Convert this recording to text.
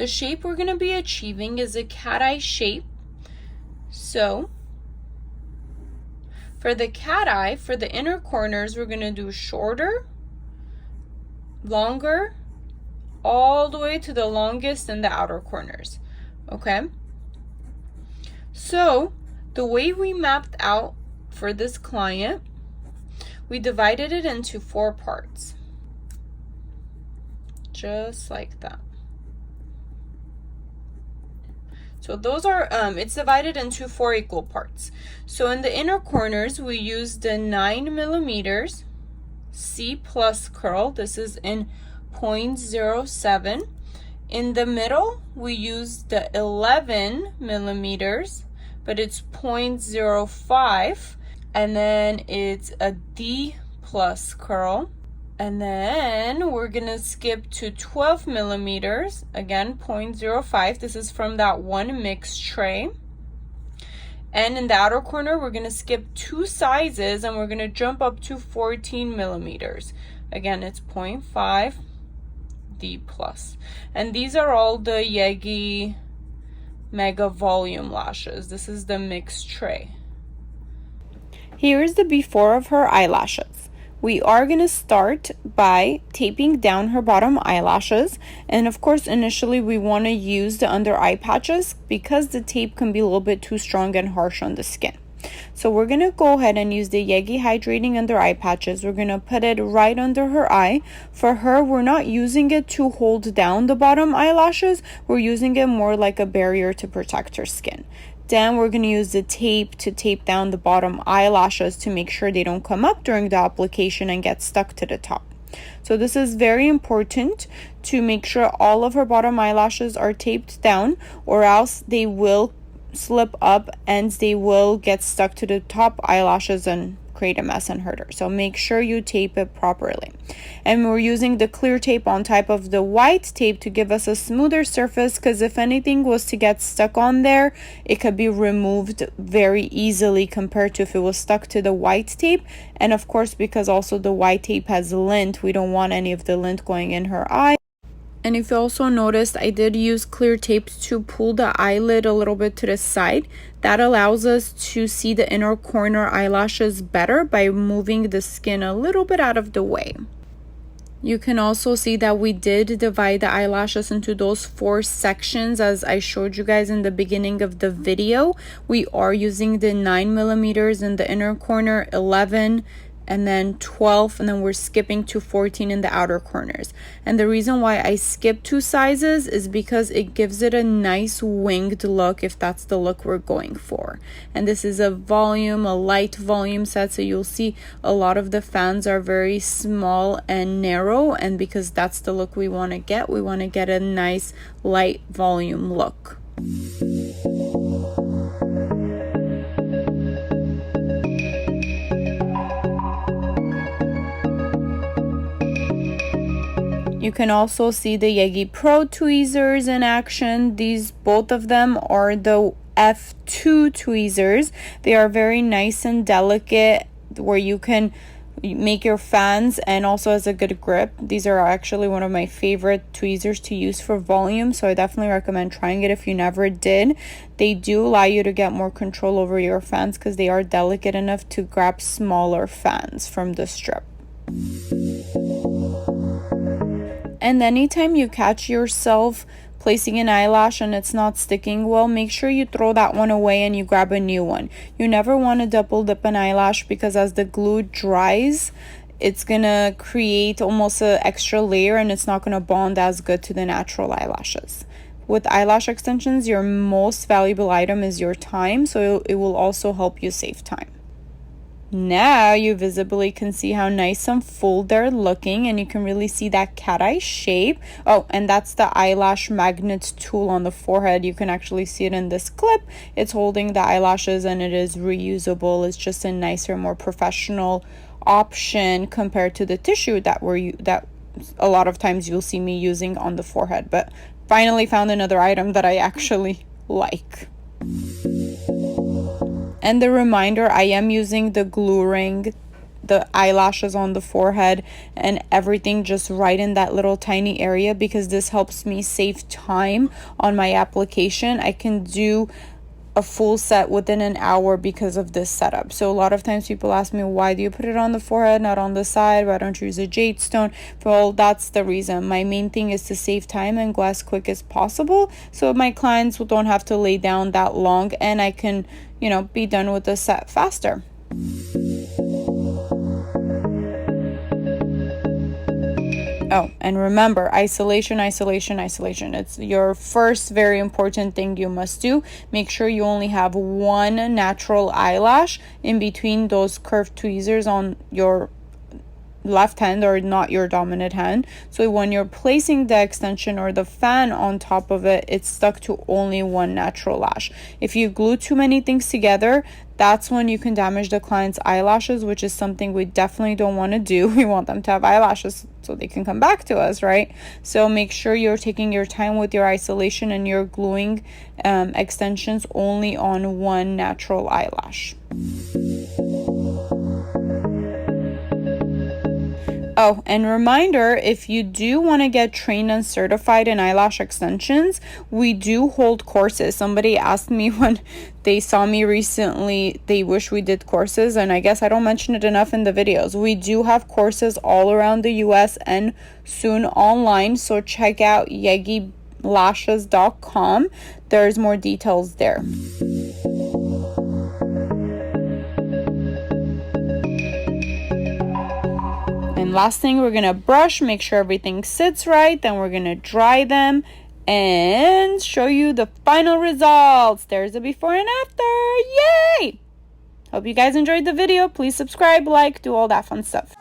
The shape we're going to be achieving is a cat eye shape. So for the cat eye, for the inner corners, we're going to do shorter, longer, all the way to the longest in the outer corners. Okay? So the way we mapped out for this client, we divided it into 4 parts. Just like that. So those are, it's divided into 4 equal parts. So in the inner corners, we used the 9 millimeters C plus curl. This is in 0.07. In the middle, we used the 11 millimeters, but it's 0.05. And then it's a D plus curl. And then we're gonna skip to 12 millimeters, again 0.05. This is from that one mix tray. And in the outer corner, we're gonna skip 2 sizes and we're gonna jump up to 14 millimeters. Again, it's 0.5 D plus. And these are all the Yegi Mega Volume lashes. This is the mix tray. Here's the before of her eyelashes. We are going to start by taping down her bottom eyelashes, and of course initially we want to use the under eye patches because the tape can be a little bit too strong and harsh on the skin. So we're going to go ahead and use the Yegi Hydrating under eye patches. We're going to put it right under her eye. For her, we're not using it to hold down the bottom eyelashes, we're using it more like a barrier to protect her skin. Then we're going to use the tape to tape down the bottom eyelashes to make sure they don't come up during the application and get stuck to the top. So this is very important to make sure all of her bottom eyelashes are taped down, or else they will slip up and they will get stuck to the top eyelashes and create a mess and hurt her. So make sure you tape it properly. And we're using the clear tape on top of the white tape to give us a smoother surface, because if anything was to get stuck on there, it could be removed very easily compared to if it was stuck to the white tape. And of course, because also the white tape has lint, we don't want any of the lint going in her eye. And if you also noticed, I did use clear tape to pull the eyelid a little bit to the side. That allows us to see the inner corner eyelashes better by moving the skin a little bit out of the way. You can also see that we did divide the eyelashes into those 4 sections as I showed you guys in the beginning of the video. We are using the 9 millimeters in the inner corner, 11 and then 12, and then we're skipping to 14 in the outer corners. And the reason why I skipped 2 sizes is because it gives it a nice winged look if that's the look we're going for. And this is a volume, a light volume set, so you'll see a lot of the fans are very small and narrow, and because that's the look we want to get a nice light volume look. You can also see the Yegi Pro Tweezers in action. These, both of them are the F2 tweezers. They are very nice and delicate, where you can make your fans and also has a good grip. These are actually one of my favorite tweezers to use for volume, so I definitely recommend trying it if you never did. They do allow you to get more control over your fans because they are delicate enough to grab smaller fans from the strip. And anytime you catch yourself placing an eyelash and it's not sticking well, make sure you throw that one away and you grab a new one. You never want to double dip an eyelash, because as the glue dries, it's gonna create almost an extra layer and it's not gonna bond as good to the natural eyelashes. With eyelash extensions, your most valuable item is your time, so it will also help you save time. Now you visibly can see how nice and full they're looking, and you can really see that cat eye shape. Oh, and that's the eyelash magnet tool on the forehead. You can actually see it in this clip. It's holding the eyelashes and it is reusable. It's just a nicer, more professional option compared to the tissue that a lot of times you'll see me using on the forehead. But finally found another item that I actually like. And the reminder, I am using the glue ring the eyelashes on the forehead and everything just right in that little tiny area, because this helps me save time on my application. I can do a full set within an hour because of this setup. So a lot of times people ask me, why do you put it on the forehead, not on the side? Why don't you use a jade stone? Well, that's the reason. My main thing is to save time and go as quick as possible, so my clients don't have to lay down that long, and I can, you know, be done with the set faster. Oh, and remember, isolation. It's your first very important thing you must do. Make sure you only have one natural eyelash in between those curved tweezers on your left hand, or not your dominant hand. So when you're placing the extension or the fan on top of it, it's stuck to only one natural lash. If you glue too many things together, that's when you can damage the client's eyelashes, which is something we definitely don't want to do. We want them to have eyelashes so they can come back to us, right? So make sure you're taking your time with your isolation and you're gluing extensions only on one natural eyelash. Oh, and reminder, if you do want to get trained and certified in eyelash extensions, we do hold courses. Somebody asked me when they saw me recently, they wish we did courses, and I guess I don't mention it enough in the videos. We do have courses all around the US and soon online, so check out yegilashes.com. There's more details there. And last thing, we're gonna brush, make sure everything sits right. Then we're gonna dry them and show you the final results. There's a before and after. Yay! Hope you guys enjoyed the video. Please subscribe, like, do all that fun stuff.